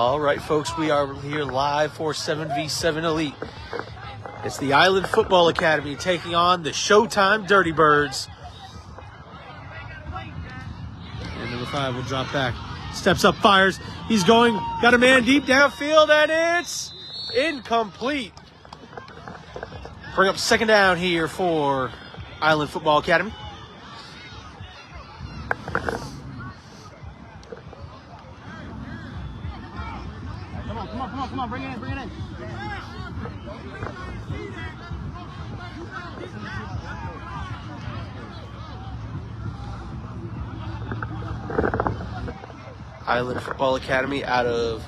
All right, folks, we are here live for 7v7 Elite. It's the Island Football Academy taking on the Showtime Dirty Birds. And number 5 will drop back. Steps up, fires. He's going, got a man deep downfield, and it's incomplete. Bring up second down here for Island Football Academy. Come on, bring it in. Island Football Academy out of,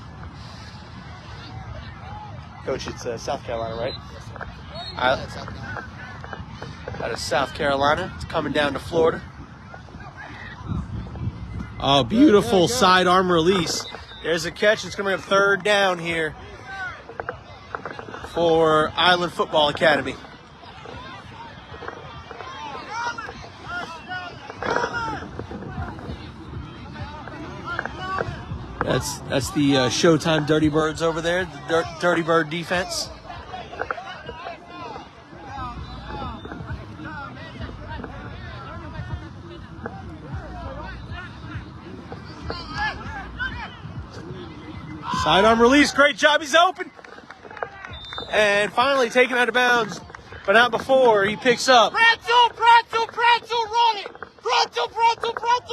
Coach, it's South Carolina, right? Out of South Carolina. It's coming down to Florida. Oh, beautiful sidearm release. There's a catch. It's going to be a third down here for Island Football Academy. That's the Showtime Dirty Birds over there, the Dirty Bird defense. Sidearm release, great job, he's open. And finally taken out of bounds, but not before he picks up. Pretzel, run it! Pretzel,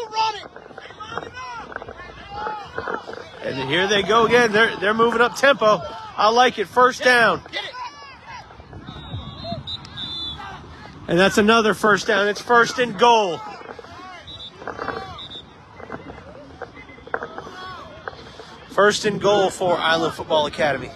run it! And here they go again, they're moving up tempo. I like it, first down. And that's another first down, it's first and goal. First and goal for Island Football Academy.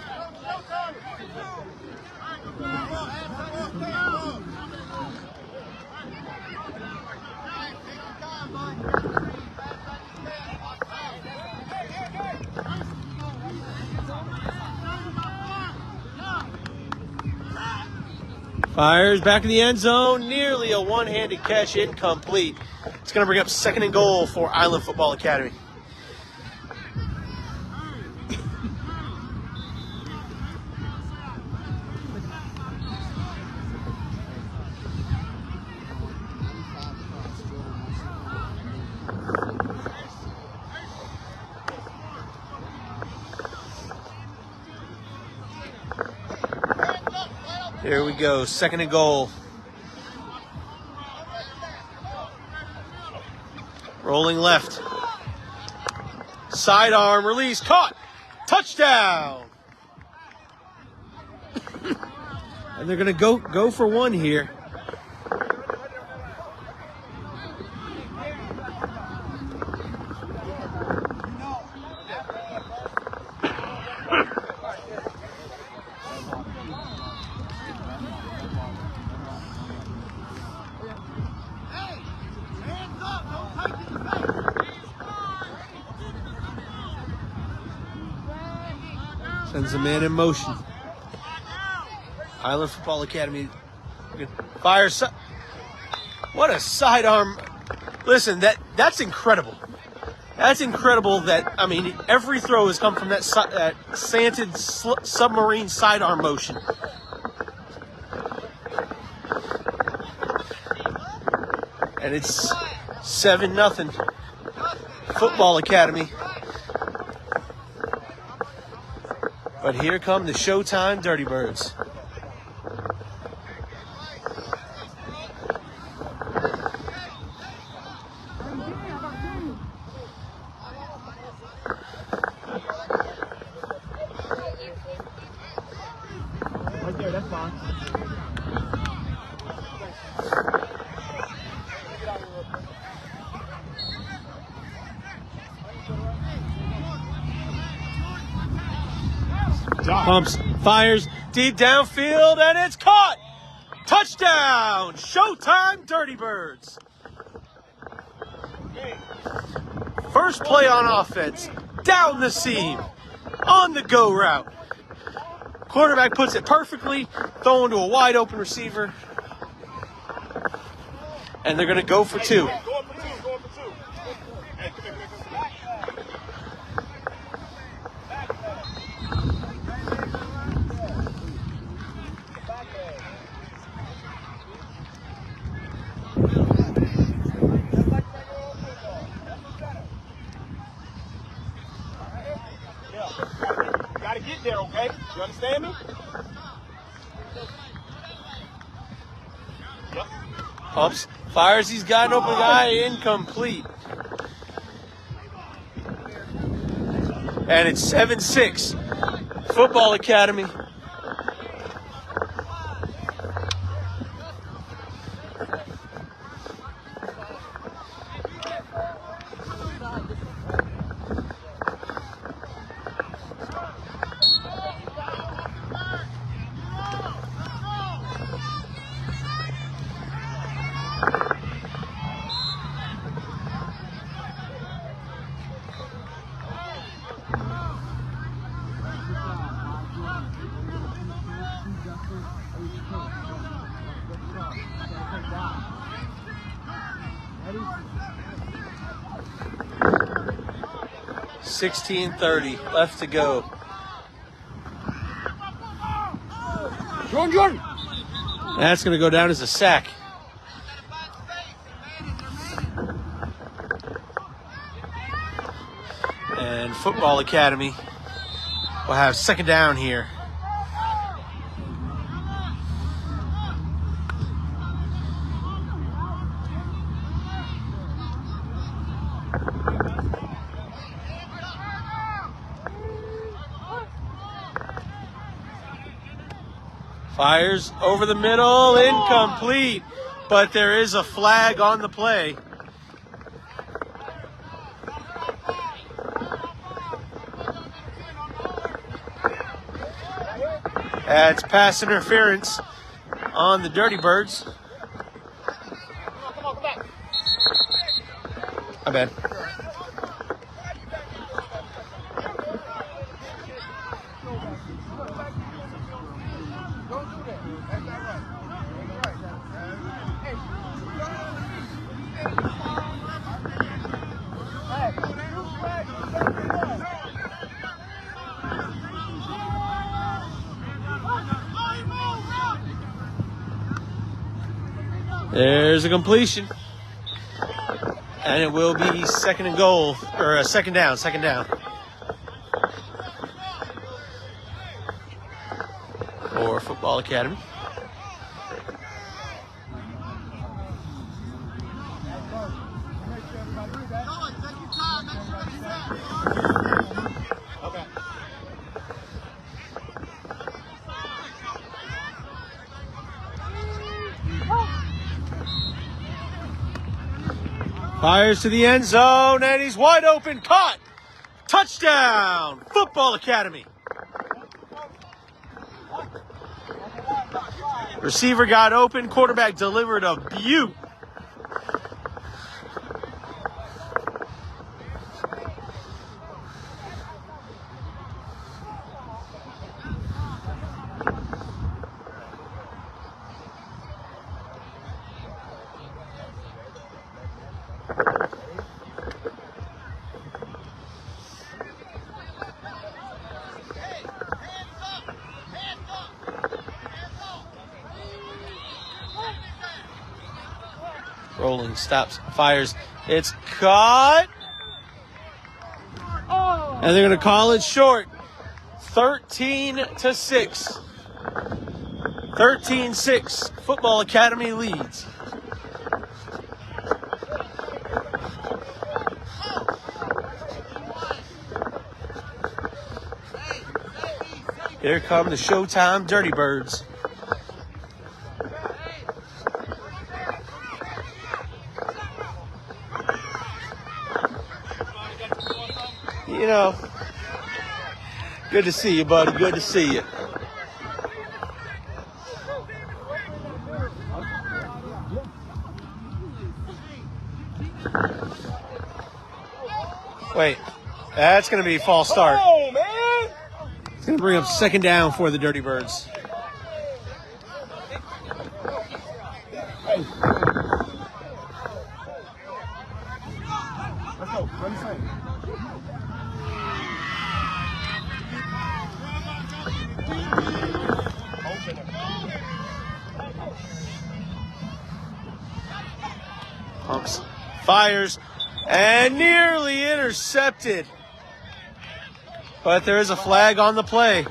Fires back in the end zone, nearly a one-handed catch, incomplete. It's going to bring up second and goal for Island Football Academy. Here we go, second and goal. Rolling left. Sidearm release, caught. Touchdown. And they're going to go for one here. Sends a man in motion. Island Football Academy fires. What a sidearm. Listen, that's incredible. That's incredible that, I mean, every throw has come from that slanted submarine sidearm motion. And it's 7-0 Football Academy. But here come the Showtime Dirty Birds. Right there, that's fine. Pumps, fires, deep downfield, and it's caught! Touchdown! Showtime Dirty Birds. First play on offense, down the seam, on the go route. Quarterback puts it perfectly, throwing to a wide open receiver. And they're going to go for two. You gotta get there, okay? You understand me? Yep. Pumps, fires, he's got an open guy, incomplete. And it's 7-6. Football Academy. $16:30 left to go. Jordan! That's going to go down as a sack. And Football Academy will have second down here. Fires over the middle, incomplete, but there is a flag on the play. That's pass interference on the Dirty Birds. Come back. My bad. There's a completion. And it will be second and goal, or second down. For Football Academy. Fires to the end zone, and he's wide open, caught. Touchdown, Football Academy. Receiver got open, quarterback delivered a beaut. Rolling, stops, fires. It's caught. And they're going to call it short. 13-6. 13-6. Football Academy leads. Here come the Showtime Dirty Birds. You know, good to see you, buddy. Good to see you. Wait, that's going to be a false start. Oh, man! It's going to bring up second down for the Dirty Birds. Let's go. Run the same. Pumps, fires, and nearly intercepted. But there is a flag on the play.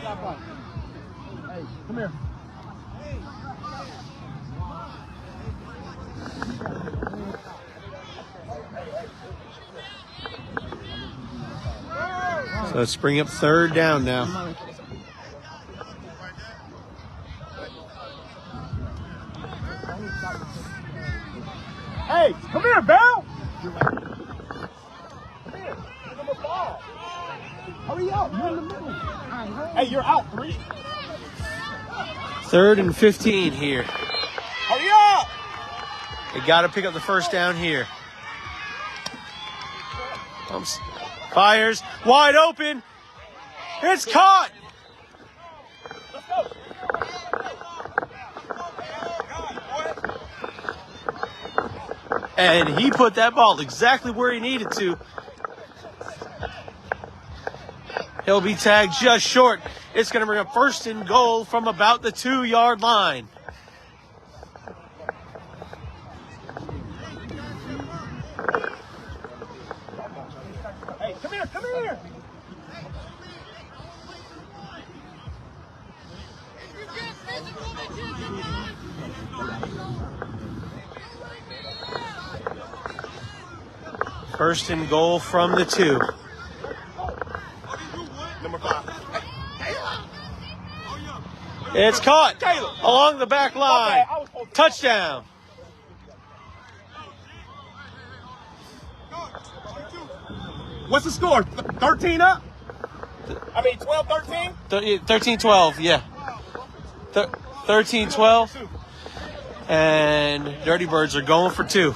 Stop up. Hey, come here. So let's bring up third down now. Hey, come here, Bell. Come here. Give him a ball. Hurry up. You're in the middle. Hey, you're out 3. 3rd and 15 here. Hurry up. They got to pick up the first down here. Pumps, fires, wide open. It's caught. Let's go. And he put that ball exactly where he needed to. He'll be tagged just short. It's going to bring up 1st and goal from about the 2-yard line. Hey, come here, come here. First and goal from the 2. Number 5. It's caught along the back line. Touchdown. What's the score? 13 up? 12-13? 13-12, yeah. 13-12. And Dirty Birds are going for 2.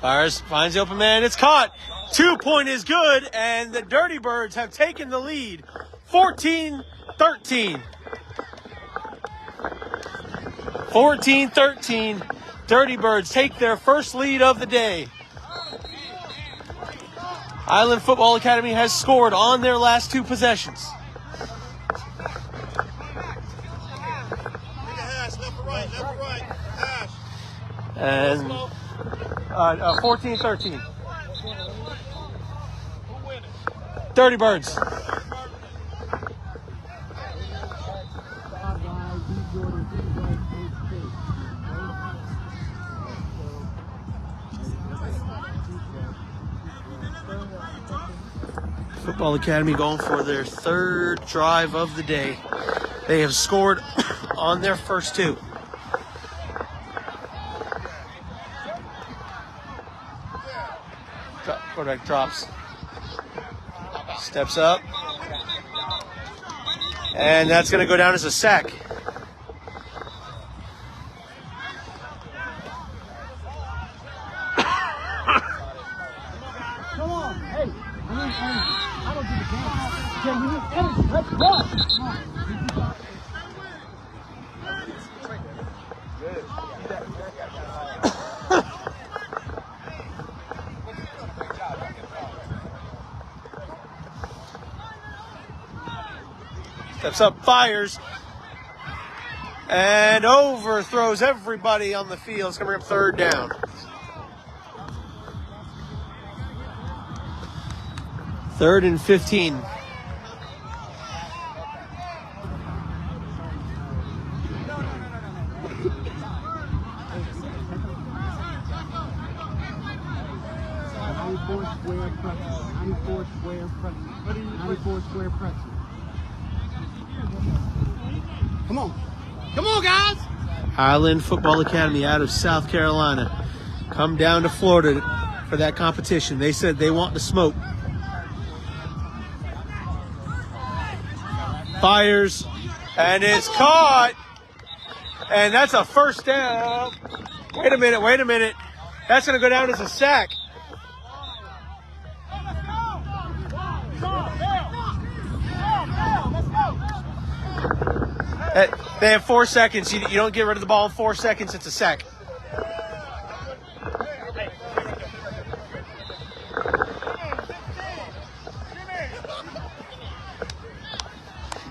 Fires, finds the open man, it's caught. 2-point is good, and the Dirty Birds have taken the lead. 14-13. 14-13. Dirty Birds take their first lead of the day. Island Football Academy has scored on their last 2 possessions. And 14-13. Dirty Birds. Football Academy going for their 3rd drive of the day. They have scored on their first 2. Quarterback drops. Steps up. And that's going to go down as a sack. Come on. Hey. I don't do the game. Let's go. Steps up, fires, and overthrows everybody on the field. It's going to bring up 3rd down. 3rd and 15. Square pretzel. Come on. Come on, guys. Island Football Academy out of South Carolina come down to Florida for that competition. They said they want the smoke. Fires, and it's caught. And that's a first down. Wait a minute. That's going to go down as a sack. They have 4 seconds. You don't get rid of the ball in 4 seconds. It's a sack.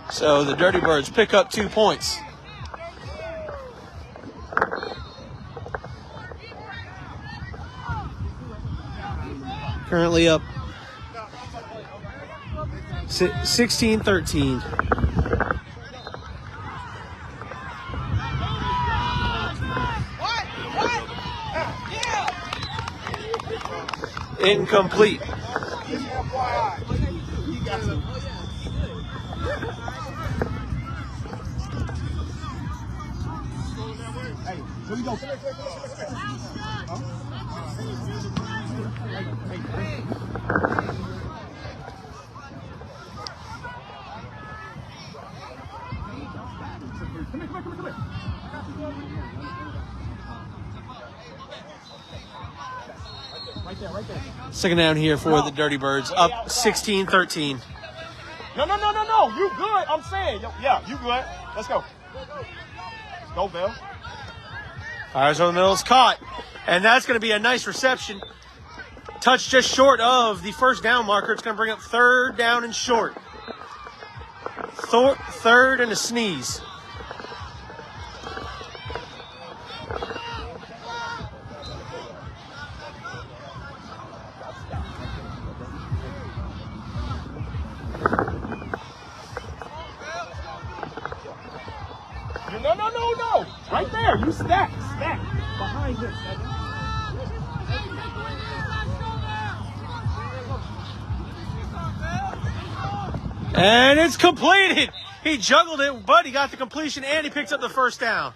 So the Dirty Birds pick up 2 points. Currently up 16-13. Incomplete. Second down here for the Dirty Birds, up 16-13. No. You good. I'm saying. Yeah, you good. Let's go. Go, Bill. Fires over the middle is caught. And that's going to be a nice reception. Touch just short of the first down marker. It's going to bring up 3rd down and short. 3rd and a sneeze. No. Right there. You stack. Behind this. And it's completed. He juggled it, but he got the completion and he picks up the first down.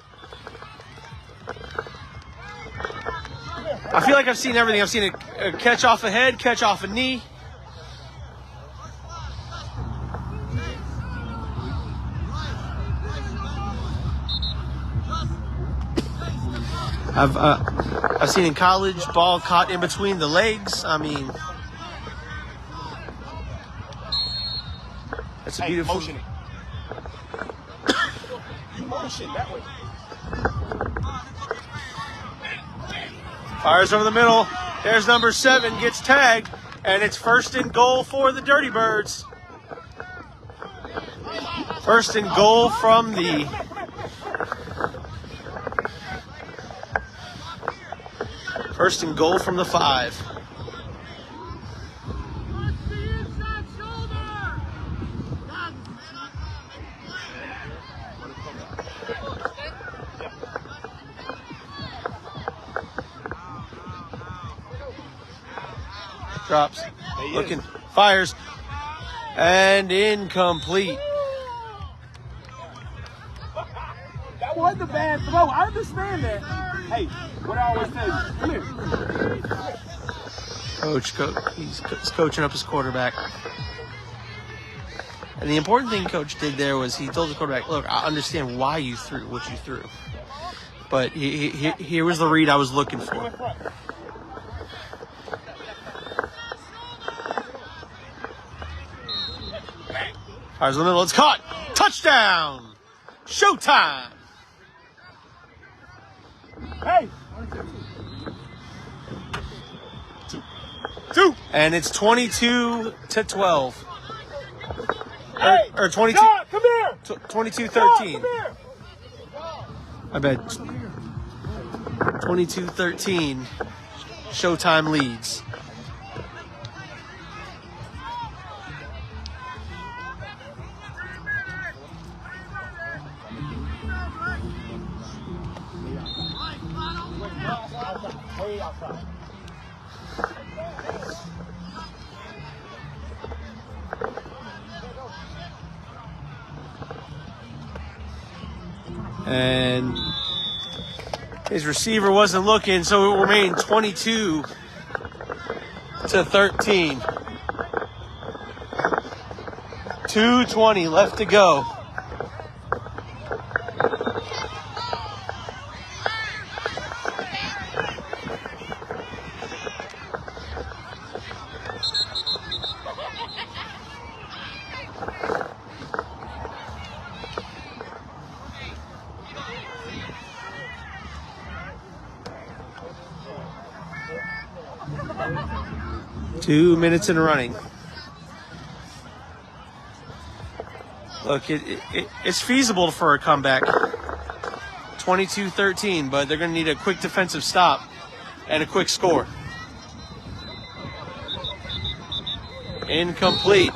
I feel like I've seen everything. I've seen a catch off a head, catch off a knee. I've seen in college ball caught in between the legs. I mean, that's a beautiful. Motion it. You motion that way. Fires over the middle. There's number 7, gets tagged, and it's 1st and goal for the Dirty Birds. 1st and goal from the 1st and goal from the 5. Drops, looking, fires, and incomplete. That wasn't a bad throw. I understand that. Hey, what I always say, come here. He's coaching up his quarterback. And the important thing Coach did there was he told the quarterback, look, I understand why you threw what you threw. But here was the read I was looking for. Fires in the middle, it's caught. Touchdown! Showtime! Hey! 2. And it's 22-12. Hey! Or 22. John, come here! 22-13. John, come here! I bet 22-13. Showtime leads. Way outside. And his receiver wasn't looking, so it remained 22-13. 2:20 left to go. Two minutes and running. Look, it's feasible for a comeback. 22-13, but they're going to need a quick defensive stop and a quick score. Incomplete.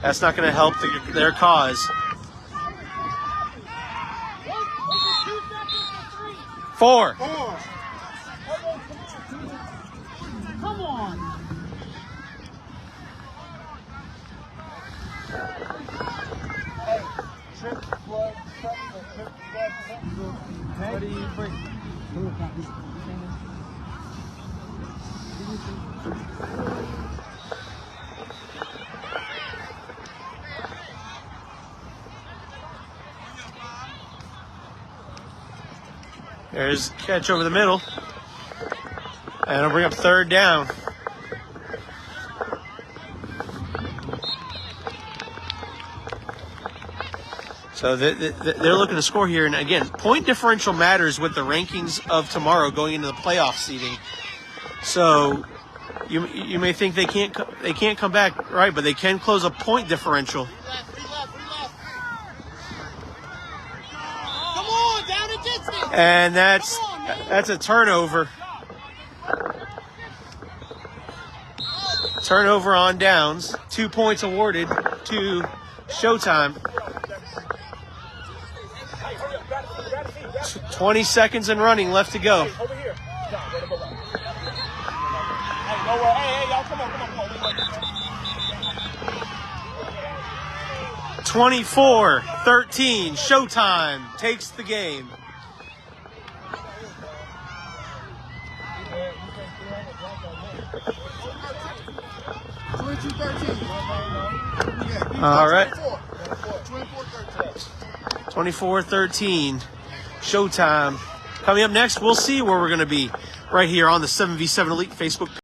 That's not going to help their cause. 4. Come on. There's catch over the middle. And it'll bring up third down. So they're looking to score here. And again, point differential matters with the rankings of tomorrow going into the playoff seeding. So you may think they can't come back, right? But they can close a point differential. Come on, down a distance. And that's a turnover. Turnover on downs. 2 points awarded to Showtime. 20 seconds and running left to go. Over here. Hey, no way. Hey, y'all, come on. 24-13. Showtime takes the game. All right. 24-13. Showtime. Coming up next, we'll see where we're going to be right here on the 7v7 Elite Facebook page.